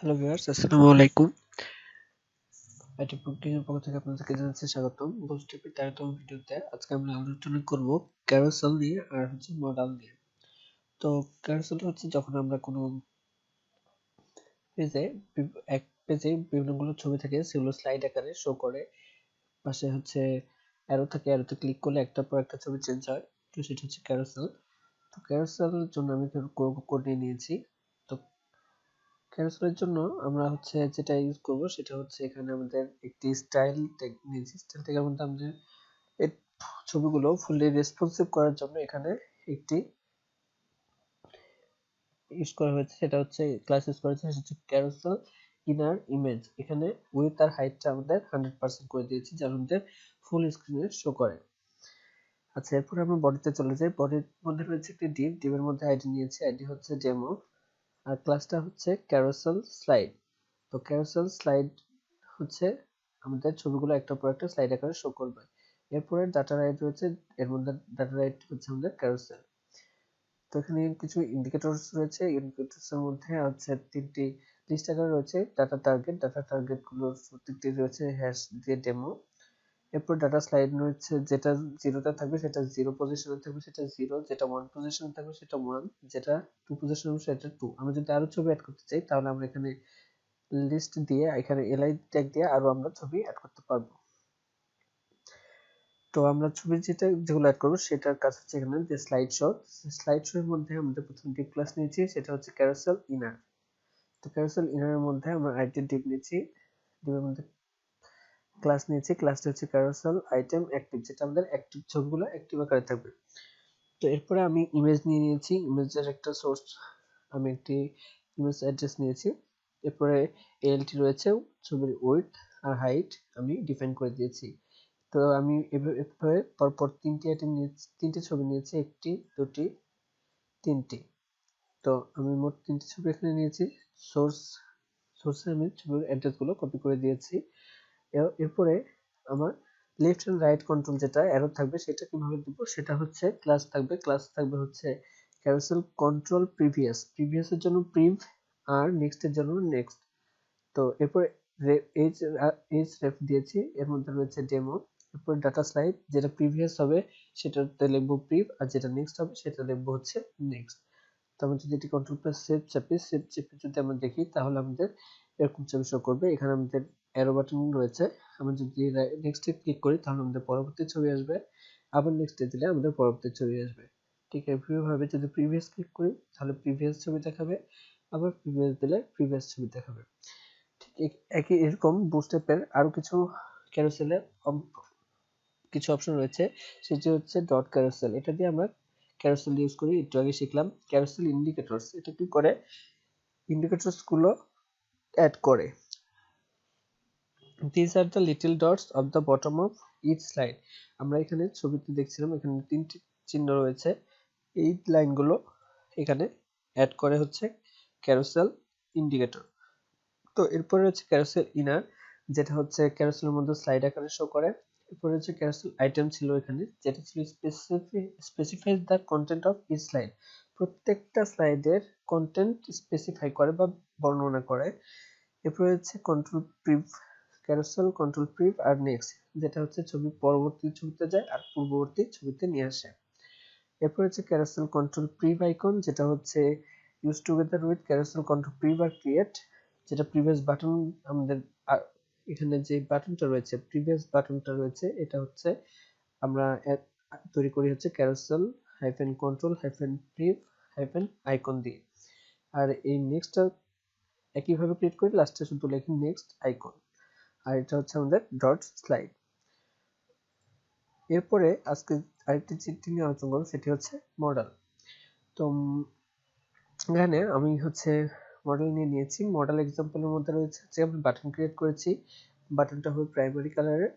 Hello viewers, আসসালামু আলাইকুম। IT programming এর পক্ষ থেকে আপনাদেরকে জানাচ্ছি স্বাগতম। বুটস্ট্র্যাপের 13তম ভিডিওতে আজকে আমরা আলোচনা করব ক্যারোসেল নিয়ে আর মডেল নিয়ে। তো ক্যারোসেল হচ্ছে যখন আমরা কোনো পেজে এক পেজে বিভিন্নগুলো ছবি থাকে সেগুলো স্লাইড আকারে শো করে, পাশে অ্যারো থাকে, অ্যারোতে ক্লিক করলে একটার পর একটা ছবি চেঞ্জ হয়। তো সেটা হচ্ছে ক্যারোসেল। তো ক্যারোসেলের জন্য আমি কোড নিয়ে নিয়েছি। তো ক্যারোসেলের জন্য আমরা যেটা ইউজ করব সেটা হচ্ছে এখানে আমাদের একটি স্টাইল ট্যাগ নিয়েছি। স্টাইল ট্যাগের মধ্যে আমাদের এই ছবিগুলো ফুললি রেসপন্সিভ করার জন্য এখানে একটি ইউজ করা হয়েছে, সেটা হচ্ছে ক্লাস ইউজ করা হয়েছে, সেটা হচ্ছে ক্যারোসেল ইনার ইমেজ। এখানে উইডথ আর হাইটটা আমাদের 100% করে দিয়েছি, যার আমাদের ফুল স্ক্রিনে শো করে। আচ্ছা, এরপর আমরা বডিতে চলে যাই। বডির মধ্যে রয়েছে একটি ডিভ। ডিভের মধ্যে আইডি নিয়েছি, আইডি হচ্ছে ডেমো, আর ক্লাসটা হচ্ছে ক্যারোসেল স্লাইড। তো ক্যারোসেল স্লাইড হচ্ছে আমাদের ছবিগুলো একটার পর একটা স্লাইড আকারে শো করবে। এরপরে ডাটা রাইট রয়েছে, এর মধ্যে ডাটা রাইট হচ্ছে আমাদের ক্যারোসেল। তো এখানে কিছু ইন্ডিকেটরস রয়েছে, ইন্ডিকেটরস এর মধ্যে তিনটি লিস্ট আকারে রয়েছে ডাটা টার্গেট। ডাটা টার্গেট গুলোর প্রত্যেকটি রয়েছে হ্যাশ দিয়ে ডেমো। এরপর ডাটা স্লাইড রয়েছে, যেটা জিরোতে থাকবে সেটা জিরো পজিশনে থাকবে, সেটা জিরো, যেটা ওয়ান পজিশনে থাকবে সেটা ওয়ান, যেটা টু পজিশনে থাকবে সেটা টু। আমরা যদি আরো ছবি অ্যাড করতে চাই তাহলে আমরা এখানে লিস্ট দিয়ে, এখানে এলআই ট্যাগ দিয়ে আরো আমরা ছবি অ্যাড করতে পারবো। তো আমরা ছবি যেগুলো অ্যাড করবো সেটার কাজ হচ্ছে এখানে যে স্লাইড শো। স্লাইড শো এর মধ্যে আমাদের প্রথম ডিপ ক্লাস নিয়েছি, সেটা হচ্ছে ক্যারোসেল ইনার। তো ক্যারোসেল ইনার এর মধ্যে আমরা আইটেম ডিপ নিয়েছি, ডিপের মধ্যে ক্লাস নিয়েছি। ক্লাসটা হচ্ছে ক্যারোসেল আইটেম অ্যাক্টিভ, যেটা আমাদের অ্যাক্টিভ ছবিগুলো অ্যাক্টিভ আকারে থাকবে। তো এরপরে আমি ইমেজ নিয়ে নিয়েছি, ইমেজের একটা সোর্স, আমি একটি ইমেজ অ্যাড্রেস নিয়েছি। এরপরে এএলটি রয়েছে, ছবির উইডথ আর হাইট আমি ডিফাইন করে দিয়েছি। তো আমি এভাবে পরপর তিনটে ছবি নিয়েছি, একটি, দুটি, তিনটি। তো আমি মোট তিনটে ছবি এখানে নিয়েছি। সোর্সে আমি ছবির অ্যাড্রেস গুলো কপি করে দিয়েছি। এরপরে আমার লেফট এন্ড রাইট কন্ট্রোল যেটা অ্যারো থাকবে সেটা কিভাবে দিব, সেটা হচ্ছে ক্লাস থাকবে হচ্ছে ক্যারোসেল কন্ট্রোল প্রিভিয়াস এর জন্য প্রিভ, আর নেক্সট এর জন্য নেক্সট। তো এরপরে এইচ এইচ রেফ দিয়েছি, এর মধ্যে রয়েছে ডেমো। এরপর ডাটা স্লাইড, যেটা প্রিভিয়াস হবে সেটাতে লিখবো প্রিভ, আর যেটা নেক্সট হবে সেটা লিখবো হচ্ছে নেক্সট। তো আমরা যদি এটি কন্ট্রোল প্লাস সেভ চেপে যদি আমরা দেখি তাহলে আমাদের এরকম ছবি শো করবে। এখানে আমাদের অ্যারো বাটন রয়েছে, আমরা যদি নেক্সট এ ক্লিক করি তাহলে আমাদের পরবর্তী ছবি আসবে, আবার নেক্সট এ দিলে আমাদের পরবর্তী ছবি আসবে। ঠিক একইভাবে যদি প্রিভিয়াস ক্লিক করি তাহলে প্রিভিয়াস ছবি দেখাবে, আবার প্রিভিয়াস দিলে প্রিভিয়াস ছবি দেখাবে। ঠিক একই এরকম বুটস্ট্র্যাপের আরো কিছু ক্যারোসেলে কিছু অপশন রয়েছে, সেটি হচ্ছে ডট ক্যারোসেল। এটা দিয়ে আমরা ক্যারোসেল ইউজ করি, একটু আগে শিখলাম। ক্যারোসেল ইন্ডিকেটরস, এটা কি করে, ইন্ডিকেটরস গুলো অ্যাড করে। These are the little dots of the bottom of each slide. আমরা এখানে ছবিতে দেখছিলাম, এখানে তিনটি চিহ্ন রয়েছে, এই লাইনগুলো এখানে অ্যাড করে হচ্ছে ক্যারোসেল ইন্ডিকেটর। তো এরপরে হচ্ছে ক্যারোসেল ইনার, যেটা হচ্ছে ক্যারোসেলের মধ্যে স্লাইড আকারে শো করে। এরপরে হচ্ছে ক্যারোসেল আইটেম ছিল এখানে, যেটা ছিল specify the content of each slide, প্রত্যেকটা স্লাইডের কন্টেন্ট স্পেসিফাই করে বা বর্ণনা করে। এরপরে হচ্ছে কন্ট্রোল প্রিভ, ক্যারোসেল কন্ট্রোল প্রিভ আর নেক্সট, যেটা হচ্ছে ছবি পরবর্তী ছবিতে যায় আর পূর্ববর্তী ছবিতে নিয়ে আসে। এরপর হচ্ছে ক্যারোসেল কন্ট্রোল প্রিভ আইকন, যেটা হচ্ছে use together with carousel control prev আর ক্রিয়েট, যেটা প্রিভিয়াস বাটন আমাদের এখানে যে বাটনটা রয়েছে, প্রিভিয়াস বাটনটা রয়েছে, এটা হচ্ছে আমরা তৈরি করি হচ্ছে carousel hyphen control hyphen prev hyphen icon দিয়ে। আর এই নেক্সটটা একইভাবে ক্রিয়েট করি, লাস্টে শুধু লিখি নেক্সট আইকন। আর এটা হচ্ছে আমাদের ডট স্লাইড। এরপরে আজকে আরেকটি চিত্র নিয়ে আলোচনা করব, সেটি হচ্ছে মডেল। তো এখানে আমি মডেল নিয়ে নিয়েছি। মডেল এক্সাম্পলের মধ্যে রয়েছে যে আমি বাটন ক্রিয়েট করেছি, বাটনটা হবে প্রাইমারি কালারের,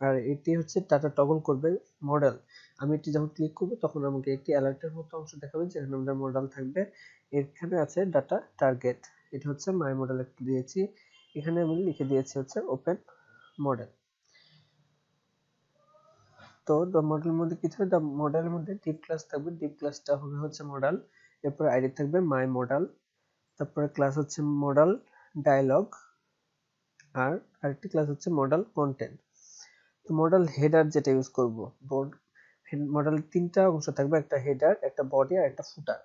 আর এটি হচ্ছে ডাটা টগল করবে মডেল। আমি এটি যখন ক্লিক করব তখন আমাকে একটি অ্যালার্টের মতো অংশ দেখাবে, যেখানে আমাদের মডেল থাকবে। এখানে আছে ডাটা টার্গেট, এটা হচ্ছে মাই মডেল দিয়েছি, এখানে আমি লিখে দিয়েছি হচ্ছে ওপেন মডেল। তো মডেলের মধ্যে কি থাকবে, মডেলের মধ্যে ডিপ ক্লাস থাকবে, ডিপ ক্লাসটা হবে হচ্ছে মডেল। এরপর আইডি থাকবে মাই মডেল, তারপরে ক্লাস হচ্ছে মডেল ডায়ালগ, আর আরেকটি ক্লাস হচ্ছে মডেল কন্টেন্ট। তো মডেল হেডার যেটা ইউজ করব, মডেল তিনটা অংশ থাকবে, একটা হেডার, একটা বডি আর একটা ফুটার।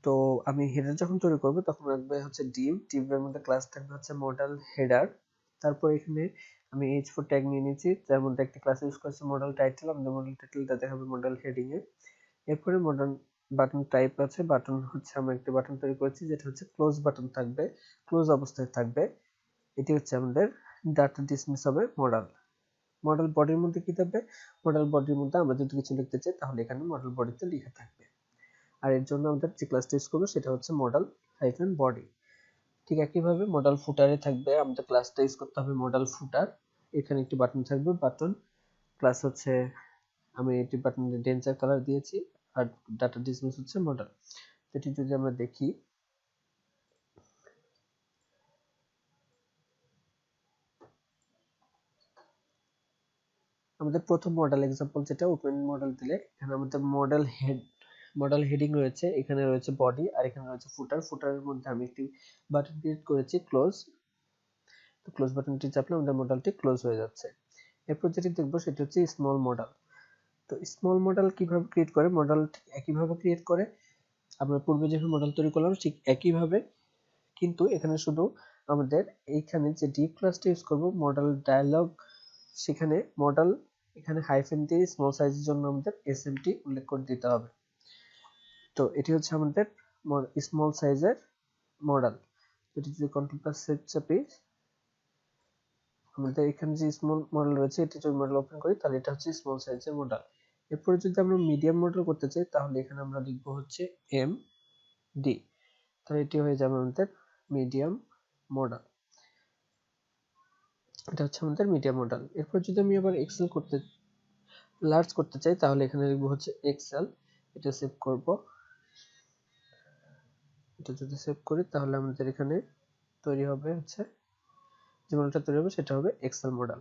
তো আমি হেডার যখন তৈরি করব তখন রাখবে হচ্ছে ডিভের মধ্যে ক্লাস থাকবে হচ্ছে মডেল হেডার। তারপর এখানে আমি h4 ট্যাগ নিয়ে নিয়েছি, যার মধ্যে একটা ক্লাস ইউজ করেছি মডেল টাইটেল, আমাদের মডেল টাইটেলটা দেখাবে মডেল হেডিং এ। এরপরে মডেল বাটন টাইপ আছে, বাটন হচ্ছে আমরা একটা বাটন তৈরি করেছি যেটা হচ্ছে ক্লোজ বাটন থাকবে, ক্লোজ অবস্থায় থাকবে। এটি হচ্ছে আমাদের ডাটা ডিসমিস হবে মডেল। মডেল বডির মধ্যে কি থাকবে, মডেল বডির মধ্যে আমরা যদি কিছু লিখতে চাই তাহলে এখানে মডেল বডিতে লেখা থাকবে। আর এর জন্য আমাদের যে ক্লাসটা ইউজ করবো সেটা হচ্ছে মডেল হাইফেন বডি। ঠিক একইভাবে মডেল ফুটারে থাকবে, আমাদের ক্লাসটা ইউজ করতে হবে মডেল ফুটার। এখানে একটি বাটন থাকবে, বাটন ক্লাস হচ্ছে আমি এটি বাটনের ডেঞ্জার কালার দিয়েছি, আর ডাটা ডিসমিস হচ্ছে মডেল। এটি যদি আমরা দেখি, আমাদের প্রথম মডেল এক্সাম্পল যেটা ওপেন মডেল দিলে এখানে আমাদের মডেল হেডিং রয়েছে, এখানে রয়েছে বডি আর এখানে রয়েছে ফুটার। ফুটারের মধ্যে আমি একটি বাটন ক্রিয়েট করেছি ক্লোজ। তো ক্লোজ বাটনটি চাপলে আমাদের মডেলটি ক্লোজ হয়ে যাচ্ছে। এরপর যেটি দেখবো সেটি হচ্ছে স্মল মডেল। তো স্মল মডেল কিভাবে ক্রিয়েট করে, মডেল একইভাবে ক্রিয়েট করে, আমরা পূর্বে যেভাবে মডেল তৈরি করলাম ঠিক একইভাবে, কিন্তু এখানে শুধু আমাদের এইখানে যে ডিপ ক্লাসটা ইউজ করব মডেল ডায়ালগ, সেখানে মডেল এখানে হাইফেন দিয়ে স্মল সাইজের জন্য আমাদের এসএমটি উল্লেখ করে দিতে হবে। তো এটি হচ্ছে আমাদের স্মল সাইজের মডেল। এটি যদি কন্ট্রোল প্লাস সেট চাপি, আমাদের এখানে যে স্মল মডেল রয়েছে এটি যদি মডেল ওপেন করি তাহলে এটা হচ্ছে স্মল সাইজের মডেল। এরপরে যদি আমরা মিডিয়াম মডেল করতে চাই তাহলে এখানে আমরা লিখব হচ্ছে এম ডি, তাহলে এটি হয়ে যাবে আমাদের মিডিয়াম মডেল। এটা হচ্ছে আমাদের মিডিয়াম মডেল। এরপর যদি আমি আবার এক্সেল করতে লার্জ করতে চাই তাহলে এখানে লিখব হচ্ছে এক্সেল। এটা সেভ করব, এটা যদি সেভ করি তাহলে আমাদের এখানে তৈরি হবে হচ্ছে যে মডেলটা তৈরি হবে সেটা হবে এক্সেল মডেল।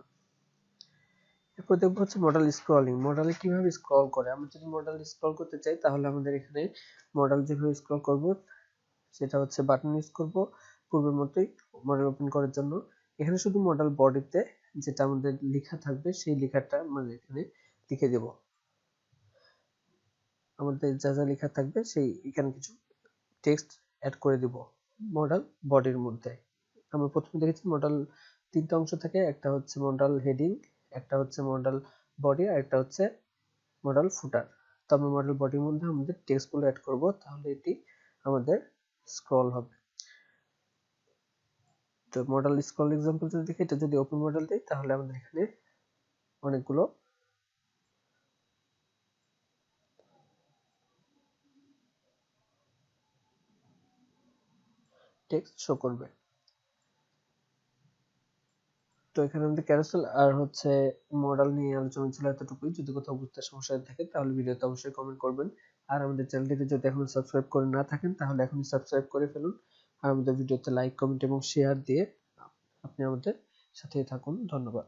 এরপর দেখবো হচ্ছে মডেল স্ক্রলিং, মডেলে কিভাবে স্ক্রল করে। আমরা যদি মডেল স্ক্রল করতে চাই তাহলে আমাদের এখানে মডেল যেভাবে স্ক্রল করব সেটা হচ্ছে বাটন ইউজ করব পূর্বের মতোই মডেল ওপেন করার জন্য। এখানে শুধু মডেল বডিতে যেটা আমাদের লেখা থাকবে সেই লেখাটা আমরা এখানে লিখে দেব, আমাদের যা যা লেখা থাকবে সেই এখানে কিছু টেক্সট অ্যাড করে দিব মডেল বডির মধ্যে। আমরা প্রথমে দেখেছি মডেল তিনটা অংশ থাকে, একটা হচ্ছে মডেল হেডিং, একটা হচ্ছে মডেল বডি আর একটা হচ্ছে মডেল ফুটার। তো আমরা মডেল বডির মধ্যে আমাদের টেক্সটগুলো অ্যাড করব, তাহলে এটি আমাদের স্ক্রল হবে। তো মডেল স্ক্রল এক্সাম্পল যদি দেখি, এটা যদি ওপেন মডেল দেই তাহলে আমাদের এখানে অনেকগুলো টেক্সট শো করবে। তো এখানে আমাদের ক্যারোসেল আর হচ্ছে মডেল নিয়ে আলোচনা ছিল এতটুকুই। যদি কোথাও বুঝতে সমস্যা থাকে তাহলে ভিডিওতে অবশ্যই কমেন্ট করবেন। আর আমাদের চ্যানেলটিতে যদি এখনো সাবস্ক্রাইব করে না থাকেন তাহলে এখনই সাবস্ক্রাইব করে ফেলুন। আর আমাদের ভিডিওতে লাইক, কমেন্ট এবং শেয়ার দিয়ে আপনি আমাদের সাথেই থাকুন। ধন্যবাদ।